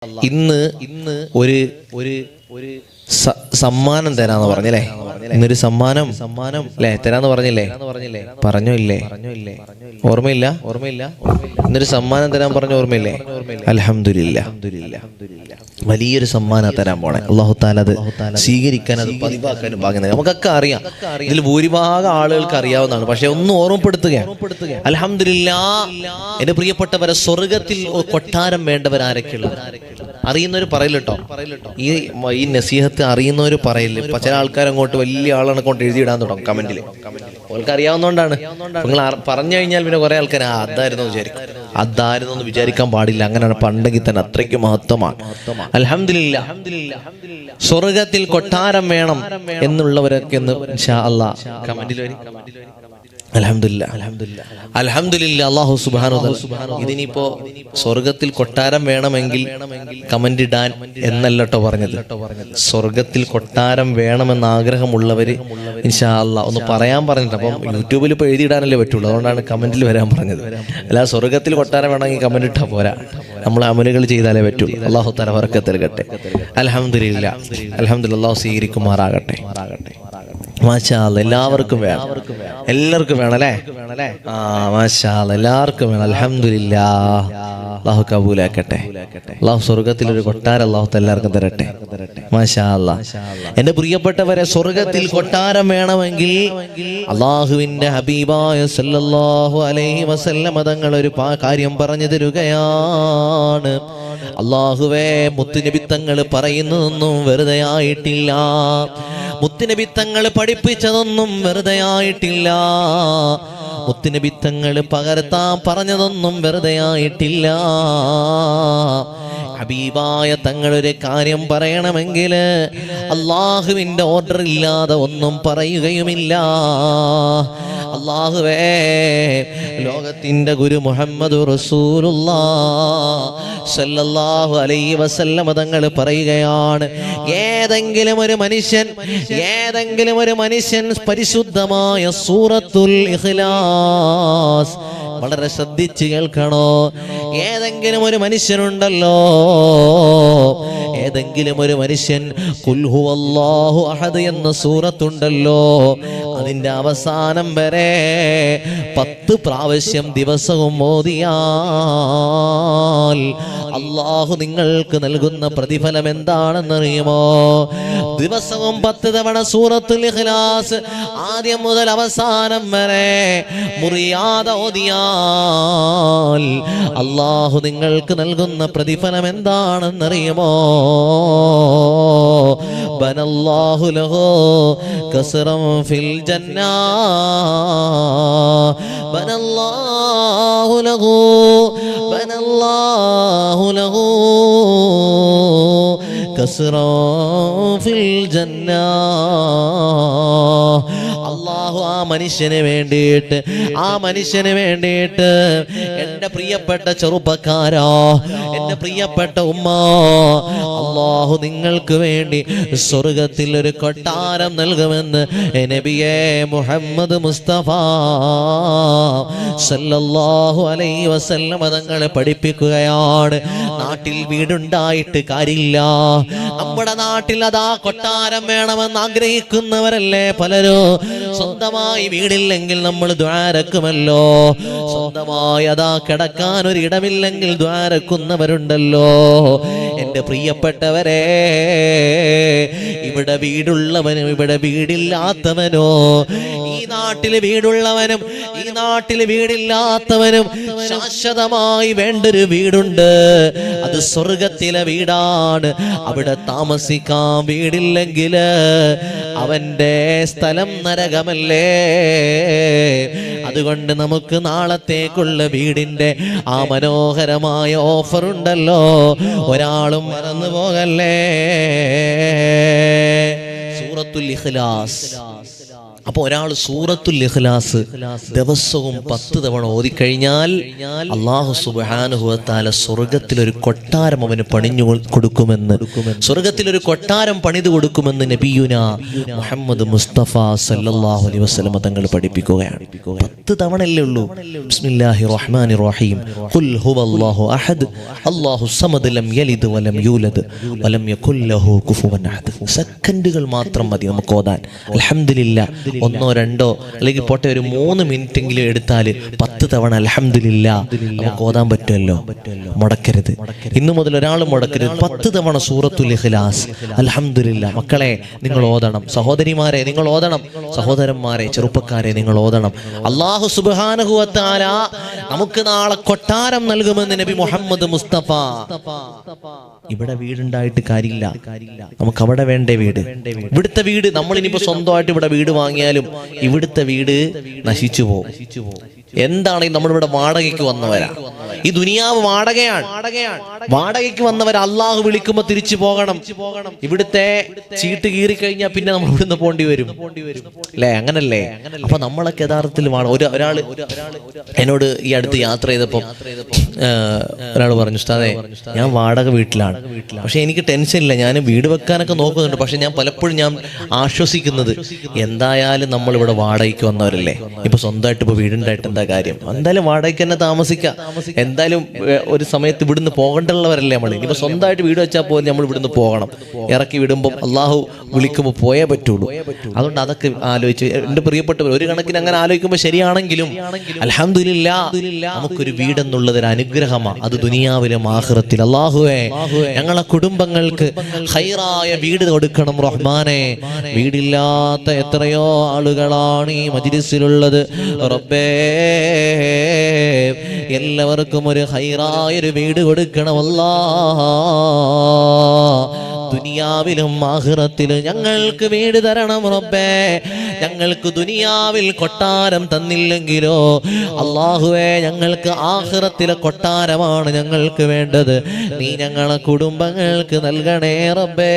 ഇന്ന് ഒരു സമ്മാനം തരാന്ന് പറഞ്ഞല്ലേ? ഇന്നൊരു സമ്മാനം അല്ലേ തരാന്ന് പറഞ്ഞില്ലേ? പറഞ്ഞില്ലേ? ഓർമ്മയില്ല? ഇന്നൊരു സമ്മാനം തരാൻ പറഞ്ഞ ഓർമ്മയില്ലേ? അൽഹംദുലില്ലാ, വലിയൊരു സമ്മാനം തരാൻ പോണേ. അല്ലാഹു തആല അത് സ്വീകരിക്കാൻ, അത് പതിവാക്കാനും ഭാഗ്യം നൽകി. നമുക്കൊക്കെ അറിയാം, ഇതിൽ ഭൂരിഭാഗം ആളുകൾക്ക് അറിയാവുന്നതാണ്. പക്ഷെ ഒന്ന് ഓർമ്മപ്പെടുത്തുകയാണ്. അൽഹംദുലില്ലാ, എന്റെ പ്രിയപ്പെട്ടവരെ, സ്വർഗത്തിൽ കൊട്ടാരം വേണ്ടവരാരൊക്കെയുള്ളത് അറിയുന്നവർ പറയില്ലട്ടോ. ഈ നസീഹത്ത് അറിയുന്നവർ പറയില്ല. ചില ആൾക്കാർ അങ്ങോട്ട് വലിയ ആളാണ് കൊണ്ട് എഴുതിയിടാൻ തുടങ്ങും കമന്റിൽ. അവർക്ക് അറിയാവുന്നതുകൊണ്ടാണ്. നിങ്ങൾ പറഞ്ഞു കഴിഞ്ഞാൽ പിന്നെ കുറെ ആൾക്കാർ അതായിരുന്നു എന്ന് വിചാരിക്കാൻ പാടില്ല. അങ്ങനെയാണ് പണ്ടെങ്കിൽ തന്നെ അത്രയ്ക്ക് മഹത്വമാണ്. അൽഹംദുലില്ലാ, സ്വർഗത്തിൽ കൊട്ടാരം വേണം എന്നുള്ളവരൊക്കെ ഒന്ന് ഇൻഷാ അല്ലാഹ് കമന്റിൽ വരും. അൽഹംദുലില്ലാ, അല്ലാഹു സുബ്ഹാനഹു വ തആല ഇതിനിപ്പോ സ്വർഗത്തിൽ കൊട്ടാരം വേണമെങ്കിൽ കമന്റ് ഇടാൻ എന്നല്ലട്ടോ പറഞ്ഞത്. സ്വർഗത്തിൽ കൊട്ടാരം വേണമെന്ന് ആഗ്രഹമുള്ളവര് ഇൻഷാ അല്ലാഹ് ഒന്ന് പറയാൻ പറഞ്ഞിട്ട്. അപ്പം യൂട്യൂബിൽ ഇപ്പൊ എഴുതിയിടാനല്ലേ പറ്റുള്ളൂ, അതുകൊണ്ടാണ് കമന്റിൽ വരാൻ പറഞ്ഞത്. അല്ല, സ്വർഗത്തിൽ കൊട്ടാരം വേണമെങ്കിൽ കമന്റ് ഇട്ടാ പോരാ, നമ്മൾ അമലുകൾ ചെയ്താലേ പറ്റുള്ളൂ. അല്ലാഹു തആല ബറക്കത്ത് നൽകട്ടെ. അൽഹംദുലില്ലാ, അല്ലാഹു സ്വീകരിക്കുമാറാകട്ടെ. മാഷാ അല്ലാഹ്, എല്ലാവർക്കും വേണം വേണം അല്ലേ? മാഷാ അല്ലാഹ്, എല്ലാവർക്കും വേണം. അൽഹംദുലില്ലാ, അല്ലാഹു കബൂലാക്കട്ടെ. അല്ലാഹു സ്വർഗത്തിൽ ഒരു കൊട്ടാരം അല്ലാഹു എല്ലാവർക്കും തരട്ടെ. മാഷാ അല്ലാഹ്. എന്റെ പ്രിയപ്പെട്ടവരെ, സ്വർഗത്തിൽ കൊട്ടാരം വേണമെങ്കിൽ അല്ലാഹുവിന്റെ ഹബീബായ സല്ലല്ലാഹു അലൈഹി വസല്ലം തങ്ങൾ ഒരു കാര്യം പറഞ്ഞു തരുകയാണ്. അല്ലാഹുവേ, മുത്തുനബി തങ്ങൾ പറയുന്നതൊന്നും വെറുതെ ആയിട്ടില്ല. മുത്തുനബി തങ്ങൾ പഠിപ്പിച്ചതൊന്നും വെറുതെ ആയിട്ടില്ല. മുത്തുനബി തങ്ങൾ പകർത്താൻ പറഞ്ഞതൊന്നും വെറുതെ ആയിട്ടില്ല. ഹബീബായ തങ്ങളൊരു കാര്യം പറയണമെങ്കിൽ അള്ളാഹുവിൻ്റെ ഓർഡർ ഇല്ലാതെ ഒന്നും പറയുകയുമില്ല. അല്ലാഹുവേ, ലോകത്തിൻ്റെ ഗുരു മുഹമ്മദ് റസൂലുള്ളാഹ് സല്ലല്ലാഹു അലൈഹി വസല്ലം തങ്ങൾ പറയുകയാണ്, ഏതെങ്കിലും ഒരു മനുഷ്യൻ പരിശുദ്ധമായ സൂറത്തുൽ ഇഖ്ലാസ് വളരെ ശ്രദ്ധിച്ച് കേൾക്കണോ. ഏതെങ്കിലും ഒരു മനുഷ്യനുണ്ടല്ലോ, ഏതെങ്കിലും ഒരു മനുഷ്യൻ ഖുൽ ഹുവല്ലാഹു അഹദ് എന്ന സൂറത്തുണ്ടല്ലോ, അതിൻ്റെ അവസാനം വരെ 10 പ്രാവശ്യം ദിവസവും ഓതിയാൽ അല്ലാഹു നിങ്ങൾക്ക് നൽകുന്ന പ്രതിഫലം എന്താണെന്നറിയുമോ? ദിവസവും 10 തവണ സൂറത്തുൽ ഇഖ്ലാസ് ആദ്യം മുതൽ അവസാനം വരെ മുറിയാതെ ഓതിയാൽ അല്ലാഹു നിങ്ങൾക്ക് നൽകുന്ന പ്രതിഫലം എന്താണെന്നറിയുമോ? ബനല്ലാഹു ലഹു ഖസ്റൻ ഫിൽ ജന്നാ, ബനല്ലാഹു ലഹു ഖസ്റൻ ഫിൽ ജന്നാ. അല്ലാഹു ആ മനുഷ്യന് വേണ്ടിയിട്ട് എൻ്റെ പ്രിയപ്പെട്ട ചെറുപ്പക്കാരാ, എൻ്റെ പ്രിയപ്പെട്ട ഉമ്മ, അല്ലാഹു നിങ്ങൾക്ക് വേണ്ടി സ്വർഗത്തിൽ ഒരു കൊട്ടാരം നൽകുമെന്ന് നബിയേ മുഹമ്മദ് മുസ്തഫ സല്ലല്ലാഹു അലൈഹി വസല്ലം തങ്ങളെ പഠിപ്പിക്കുകയാണ്. നാട്ടിൽ വീടുണ്ടായിട്ട് കാര്യമില്ല. നമ്മുടെ നാട്ടിൽ അതാ കൊട്ടാരം വേണമെന്ന് ആഗ്രഹിക്കുന്നവരല്ലേ പലരും. സ്വന്തമായി വീടില്ലെങ്കിൽ നമ്മൾ ദ്വാരക്കുമല്ലോ. സ്വന്തമായി അതാ കിടക്കാൻ ഒരു ഇടമില്ലെങ്കിൽ ദ്വാരക്കുന്നവരുണ്ടല്ലോ. എൻ്റെ പ്രിയപ്പെട്ടവരെ, ഇവിടെ വീടുള്ളവനും ഇവിടെ വീടില്ലാത്തവനോ, ഈ നാട്ടിൽ വീടുള്ളവനും ഈ നാട്ടിൽ വീടില്ലാത്തവനും ശാശ്വതമായി വേണ്ടൊരു വീടുണ്ട്. അത് സ്വർഗത്തിലെ വീടാണ്. അവിടെ താമസിക്കാൻ വീടില്ലെങ്കിൽ അവന്റെ സ്ഥലം നരകമല്ലേ. അതുകൊണ്ട് നമുക്ക് നാളത്തേക്കുള്ള വീടിന്റെ ആ മനോഹരമായ ഓഫർ ഉണ്ടല്ലോ, ഒരാളും മറന്നു പോകല്ലേ. സൂറത്തുൽ ഇഖ്ലാസ് അപ്പൊ ഒരാൾ സൂറത്തുൽ ഇഖ്ലാസ് ദിവസവും 10 തവണ ഓതിക്കഴിഞ്ഞാൽ അല്ലാഹു സുബ്ഹാനഹു വ തആല സ്വർഗ്ഗത്തിലൊരു കൊട്ടാരം അവന് പണിഞ്ഞു കൊടുക്കുമെന്ന്, സ്വർഗ്ഗത്തിലൊരു കൊട്ടാരം പണിതു കൊടുക്കുമെന്ന് നബിയുനാ മുഹമ്മദ് മുസ്തഫ സല്ലല്ലാഹു അലൈഹി വസല്ലം തങ്ങൾ പഠിപ്പിക്കുകയാണ്. 10 തവണയല്ലേ ഉള്ളൂ. ബിസ്മില്ലാഹിർ റഹ്മാനിർ റഹീം, ഖുൽ ഹുവല്ലാഹു അഹദ് അല്ലാഹു സമദ് ലം യലിദ് വലം യൂലദ് വലം യകുൽ ലഹു കുഫുവൻ അഹദ്. സെക്കൻഡുകൾ മാത്രം മതി നമുക്ക് ഓതാൻ. അൽഹംദുലില്ലാ 1 2 അല്ലെങ്കിൽ പോട്ടെ ഒരു 3 മിനിറ്റെങ്കിലും എടുത്താൽ 10 തവണ അൽഹംദുലില്ലാ നമുക്ക് ഓതാൻ പറ്റുമല്ലോ. മുടക്കരുത്. ഇന്നു മുതൽ ഒരാൾ മുടക്കരുത്. 10 തവണ സൂറത്തുൽ ഇഖ്ലാസ് അൽഹംദുലില്ലാ. മക്കളെ നിങ്ങൾ ഓതണം, സഹോദരിമാരെ നിങ്ങൾ ഓതണം, സഹോദരന്മാരെ ചെറുപ്പക്കാരെ നിങ്ങൾ ഓതണം. അല്ലാഹു സുബ്ഹാനഹു വ തആല നമുക്ക് നാളെ കൊട്ടാരം നൽകുമെന്ന് നബി മുഹമ്മദ് മുസ്തഫ. ഇവിടെ വീടുണ്ടായിട്ട് കാര്യമില്ല, നമുക്ക് അവിടെ വേണ്ടേ വീട്. ഇവിടുത്തെ വീട് നമ്മൾ ഇനിയിപ്പോ സ്വന്തമായിട്ട് ഇവിടെ വീട് വാങ്ങിയാലും ഇവിടുത്തെ വീട് നശിച്ചു പോകും. എന്താണെങ്കിൽ നമ്മളിവിടെ വാടകയ്ക്ക് വന്നവരാ. ഈ ദുനിയാവ് വാടകയാണ്. വാടകയ്ക്ക് വന്നവർ അള്ളാഹു വിളിക്കുമ്പോ തിരിച്ചു പോകണം. ഇവിടുത്തെ ചീട്ട് കീറി കഴിഞ്ഞാൽ പിന്നെ നമ്മൾ ഇവിടുന്ന് പോണ്ടി വരും അല്ലേ? അങ്ങനല്ലേ? അപ്പൊ നമ്മളൊക്കെ യഥാർത്ഥത്തിൽ ഒരാള് എന്നോട് ഈ അടുത്ത് യാത്ര ചെയ്തപ്പോ ഒരാൾ പറഞ്ഞു, ഉസ്താദേ ഞാൻ വാടക വീട്ടിലാണ്, പക്ഷെ എനിക്ക് ടെൻഷൻ ഇല്ല, ഞാൻ വീട് വെക്കാനൊക്കെ നോക്കുന്നുണ്ട്. പക്ഷെ ഞാൻ പലപ്പോഴും ആശ്വസിക്കുന്നത് എന്തായാലും നമ്മൾ ഇവിടെ വാടകയ്ക്ക് വന്നവരല്ലേ, ഇപ്പൊ സ്വന്തമായിട്ട് ഇപ്പൊ വീടുണ്ടായിട്ട് എന്താ കാര്യം, എന്തായാലും വാടകയ്ക്ക് തന്നെ താമസിക്കാം, എന്തായാലും ഒരു സമയത്ത് ഇവിടുന്ന് പോകേണ്ടുള്ളവരല്ലേ നമ്മൾ. ഇനിയിപ്പോ സ്വന്തമായിട്ട് വീട് വെച്ചാൽ പോലും നമ്മൾ ഇവിടുന്ന് പോകണം. ഇറക്കി വിടുമ്പോൾ അള്ളാഹു വിളിക്കുമ്പോൾ പോയേ പറ്റുള്ളൂ. അതുകൊണ്ട് അതൊക്കെ ആലോചിച്ച് എൻ്റെ പ്രിയപ്പെട്ടവർ ഒരു കണക്കിന് അങ്ങനെ ആലോചിക്കുമ്പോൾ ശരിയാണെങ്കിലും അൽഹംദുലില്ലാ നമുക്കൊരു വീടെന്നുള്ളത് ഒരു അനുഗ്രഹമാണ്. അത് ദുനിയാവിലും ആഖിറത്തിൽ. അല്ലാഹുവേ ഞങ്ങളെ കുടുംബങ്ങൾക്ക് ഖൈറായ വീട് കൊടുക്കണം റഹ്മാനെ. വീടില്ലാത്ത എത്രയോ ആളുകളാണ് ഈ മജ്ലിസിലുള്ളത് റബ്ബേ. എല്ലാവർക്കും ഒരു ഖൈറായൊരു വീട് കൊടുക്കണം അല്ലാഹ്. ദുനിയാവിലും ആഖിറത്തിലും ഞങ്ങൾക്ക് വീട് തരണം റബ്ബേ. ഞങ്ങൾക്ക് ദുനിയാവിൽ കൊട്ടാരം തന്നില്ലെങ്കിലോ അല്ലാഹുവേ ഞങ്ങൾക്ക് ആഖിറത്തിലെ കൊട്ടാരമാണ് ഞങ്ങൾക്ക് വേണ്ടത്. നീ ഞങ്ങളെ കുടുംബങ്ങൾക്ക് നൽകണേ റബ്ബേ.